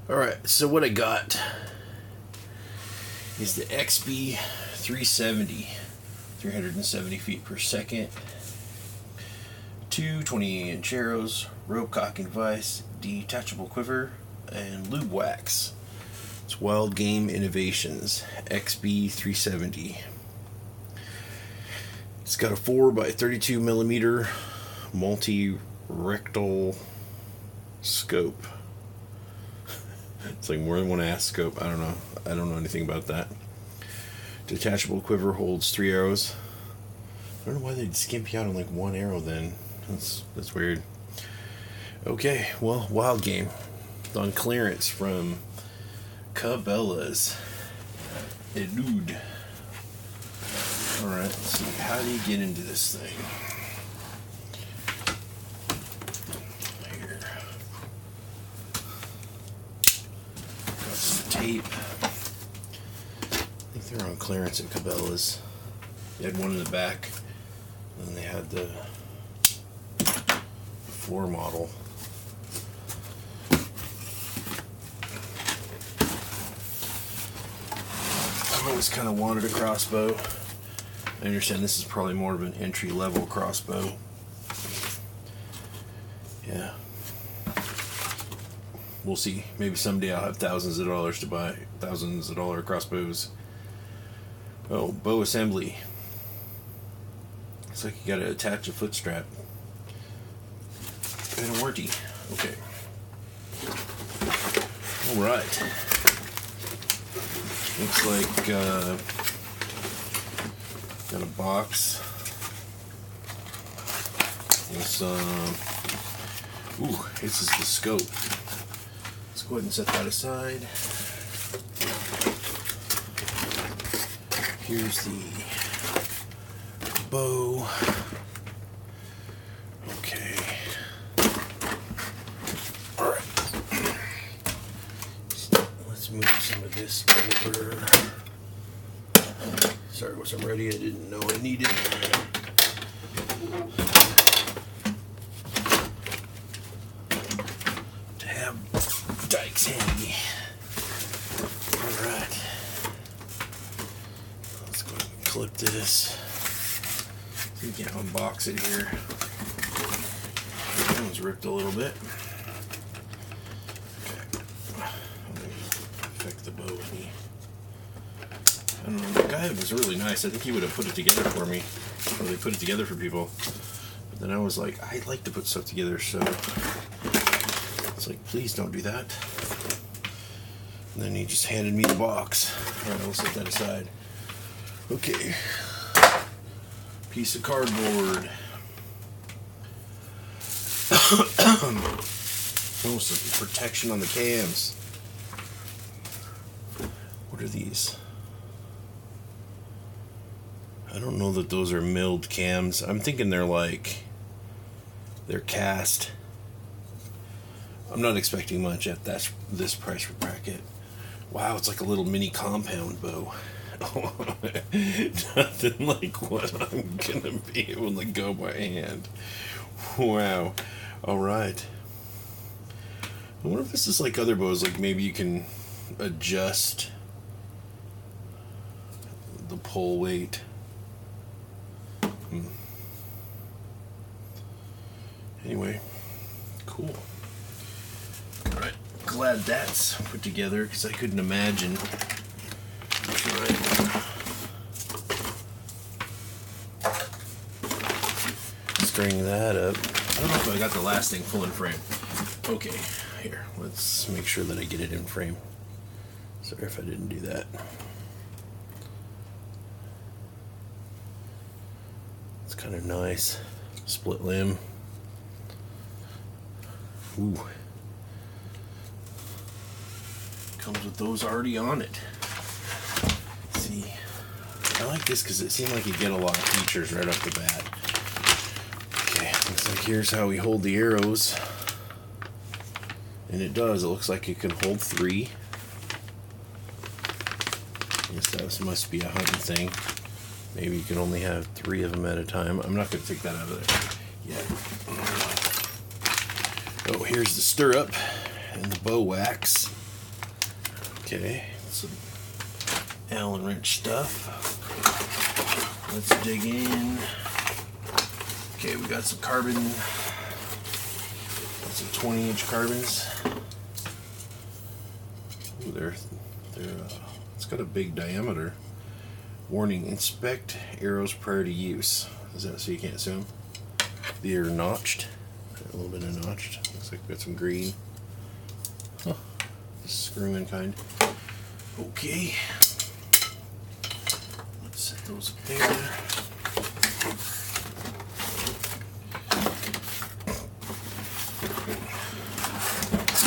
Alright, so what I got is the XB370, 370 feet per second, two 20-inch arrows, rope cocking device, detachable quiver, and lube wax. It's Wildgame Innovations, XB370. It's got a 4x32 millimeter multi-rectal scope. It's like more than one ass scope. I don't know anything about that. Detachable quiver holds 3 arrows. I don't know why they'd skimp you out on like one arrow then. That's weird. Okay, well, Wildgame. It's on clearance from Cabela's. Elude. Alright, let's see. How do you get into this thing? Here. Got some tape. I think they're on clearance at Cabela's. They had one in the back, and then they had the floor model. I've always kind of wanted a crossbow. I understand this is probably more of an entry-level crossbow. Yeah. We'll see. Maybe someday I'll have thousands of dollars to buy thousands of dollar crossbows. Oh, bow assembly. Looks like you gotta attach a foot strap. And a warranty. Okay. Alright. Looks like got a box with some. Ooh, this is the scope. Let's go ahead and set that aside. Here's the bow. Okay. Alright. Let's move some of this over. Sorry, wasn't ready. I didn't know I needed. To have dikes handy. Alright. Let's go ahead and clip this. See if we can unbox it here. That one's ripped a little bit. Okay. I'm going to affect the bow with me. I don't know, the guy was really nice. I think he would have put it together for me. Or they put it together for people. But then I was like, I'd like to put stuff together, so it's like, please don't do that. And then he just handed me the box. Alright, I'll set that aside. Okay. Piece of cardboard. Oh, some protection on the cams. What are these? I don't know that those are milled cams. I'm thinking they're cast. I'm not expecting much at this price bracket. Wow, it's like a little mini compound bow. Nothing like what I'm gonna be able to go by hand. Wow. Alright. I wonder if this is like other bows, like maybe you can adjust the pull weight. Anyway, cool. Alright, glad that's put together because I couldn't imagine trying to string that up. I don't know if I got the last thing full in frame. Okay, here, let's make sure that I get it in frame. Sorry if I didn't do that. It's kind of nice. Split limb. Ooh. Comes with those already on it. See, I like this because it seemed like you get a lot of features right off the bat. Okay, looks like here's how we hold the arrows. And it does. It looks like it can hold 3. I guess that must be a hunting thing. Maybe you can only have 3 of them at a time. I'm not going to take that out of there yet. Oh, here's the stirrup and the bow wax. Okay, some Allen wrench stuff. Let's dig in. Okay, we got some carbon. Got some 20-inch carbons. Ooh, they're it's got a big diameter. Warning: inspect arrows prior to use. Is that so you can't see them? They're notched. A little bit of notched. Looks like we got some green. Huh. Screw in kind. Okay. Let's set those up there.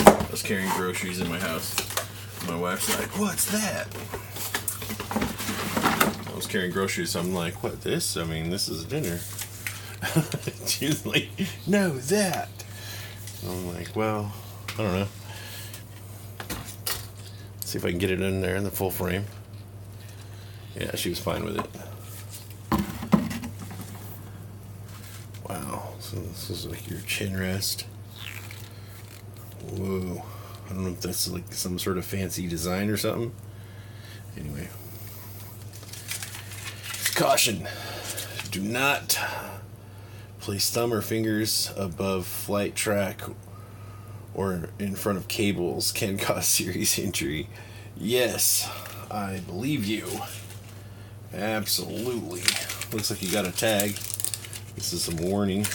I was carrying groceries in my house. My wife's like, "What's that?" I was carrying groceries, so I'm like, "What, this? I mean, this is dinner." She's like, "No, that." And I'm like, "Well, I don't know. See if I can get it in there in the full frame." Yeah, she was fine with it. Wow, so this is like your chin rest. Whoa. I don't know if that's like some sort of fancy design or something. Anyway. Caution. Do not place thumb or fingers above flight track or in front of cables. Can cause serious injury. Yes, I believe you. Absolutely. Looks like you got a tag. This is some warning.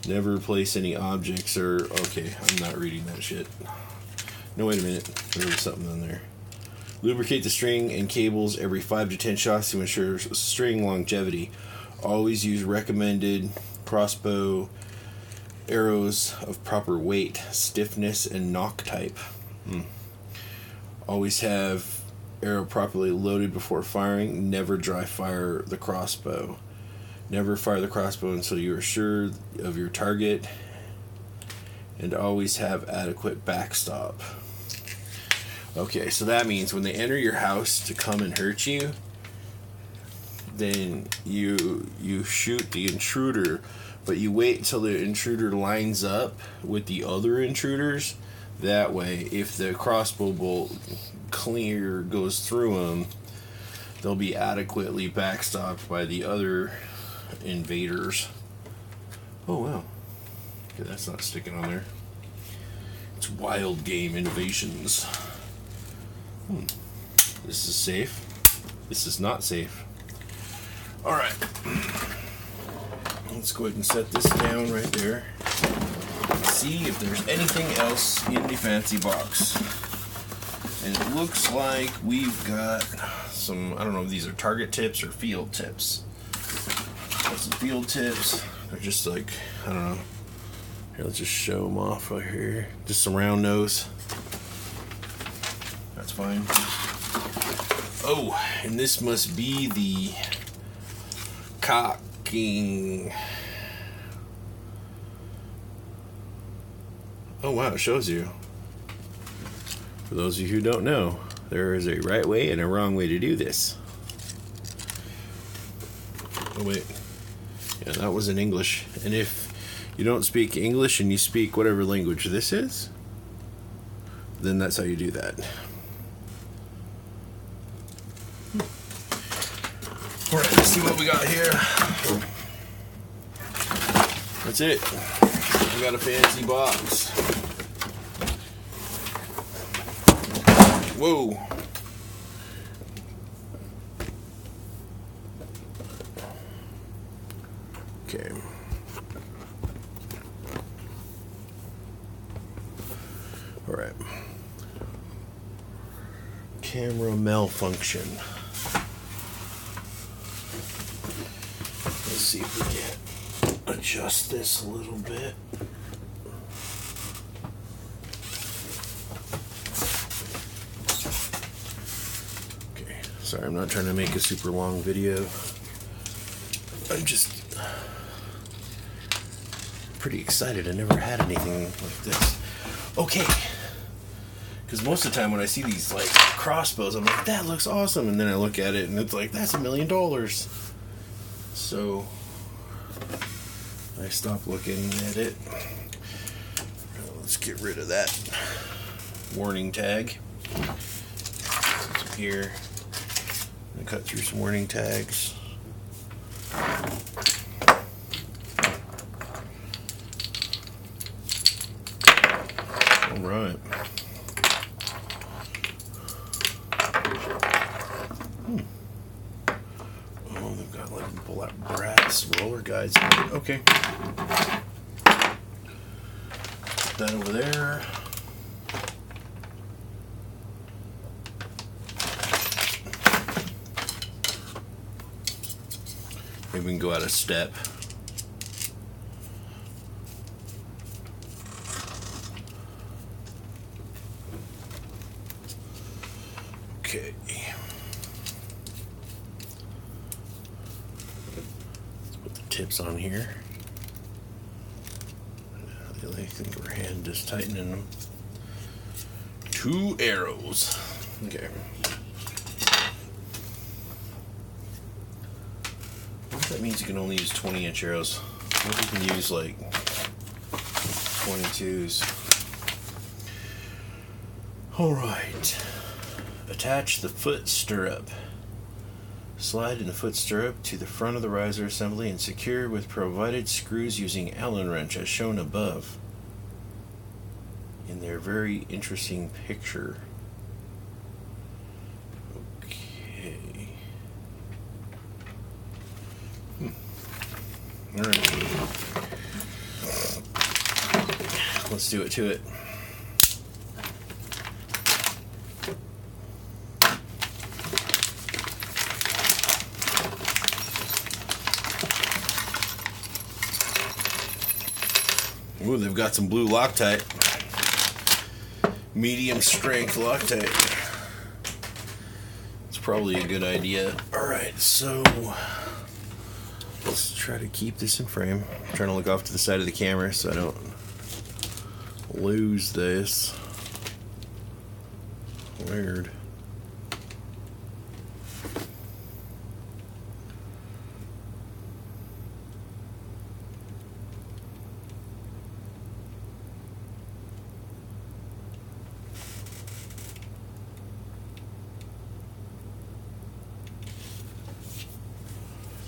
Never place any objects or... Okay, I'm not reading that shit. No, wait a minute. There was something in there. Lubricate the string and cables every 5 to 10 shots to ensure string longevity. Always use recommended crossbow arrows of proper weight, stiffness, and knock type. Always have arrow properly loaded before firing. Never dry fire the crossbow. Never fire the crossbow until you are sure of your target, and always have adequate backstop. Okay, so that means when they enter your house to come and hurt you, then you shoot the intruder, but you wait until the intruder lines up with the other intruders. That way, if the crossbow bolt clear goes through them, they'll be adequately backstopped by the other invaders. Oh wow. Okay, that's not sticking on there. It's Wildgame Innovations. This is safe. This is not safe. Alright. Let's go ahead and set this down right there. See if there's anything else in the fancy box. And it looks like we've got some, I don't know if these are target tips or field tips. Got some field tips. They're just like, I don't know. Here, let's just show them off right here. Just some round nose. That's fine. Oh, and this must be the cocking. Oh wow, it shows you. For those of you who don't know, there is a right way and a wrong way to do this. Oh wait. Yeah, that was in English. And if you don't speak English and you speak whatever language this is, then that's how you do that. Alright, let's see what we got here. That's it. We got a fancy box. Whoa. Okay. Alright. Camera malfunction. Let's see if we can adjust this a little bit. Okay, sorry, I'm not trying to make a super long video. I'm just pretty excited. I never had anything like this. Okay. Because most of the time when I see these like crossbows, I'm like, that looks awesome. And then I look at it and it's like, that's $1 million. So I stopped looking at it. Let's get rid of that warning tag. Some here. And cut through some warning tags. All right. Oh, they've got like black brass roller guides. Okay. Put that over there. Maybe we can go out a step. Okay. Let's put the tips on here. The only thing we're hand just tightening them. 2 arrows. Okay. That means you can only use 20-inch arrows. What if you can use like 22s? Alright. Attach the foot stirrup. Slide in the foot stirrup to the front of the riser assembly and secure with provided screws using Allen wrench as shown above in their very interesting picture. All right. Let's do it to it. Ooh, they've got some blue Loctite. Medium strength Loctite. It's probably a good idea. All right, so let's try to keep this in frame. I'm trying to look off to the side of the camera so I don't lose this. Weird.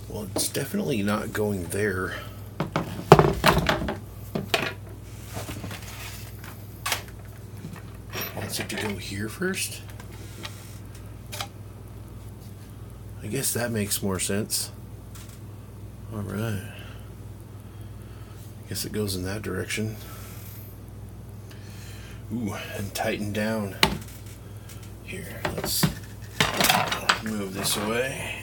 Well, it's definitely not going there. Wants it to go here first? I guess that makes more sense. Alright. I guess it goes in that direction. Ooh, and tighten down. Here, let's move this away.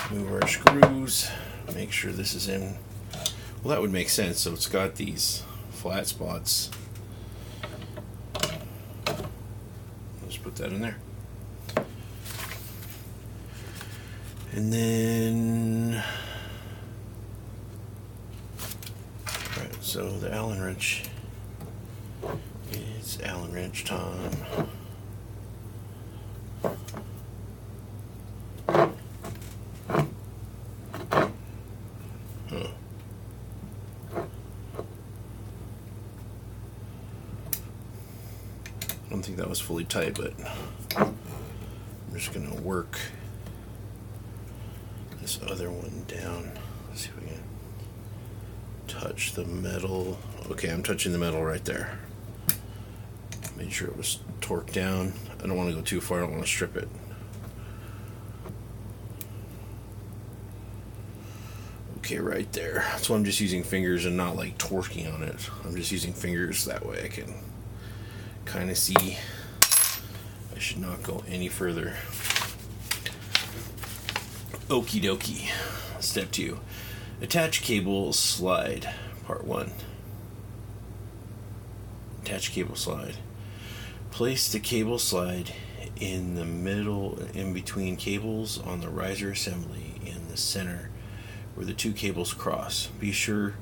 Move our screws, make sure this is in. Well, that would make sense. So it's got these flat spots. Let's put that in there. And then, alright, so the Allen wrench. It's Allen wrench time. I don't think that was fully tight, but I'm just going to work this other one down. Let's see if we can touch the metal. Okay, I'm touching the metal right there. Made sure it was torqued down. I don't want to go too far, I don't want to strip it. Okay, right there. That's why I'm just using fingers and not like torquing on it. I'm just using fingers, that way I can kind of see. I should not go any further. Okie dokie. Step 2. Attach cable slide. Part 1. Attach cable slide. Place the cable slide in the middle, in between cables on the riser assembly in the center where the 2 cables cross. Be sure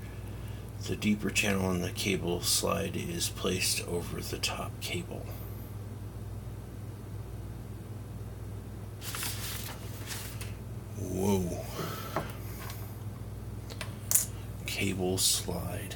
the deeper channel in the cable slide is placed over the top cable. Whoa. Cable slide.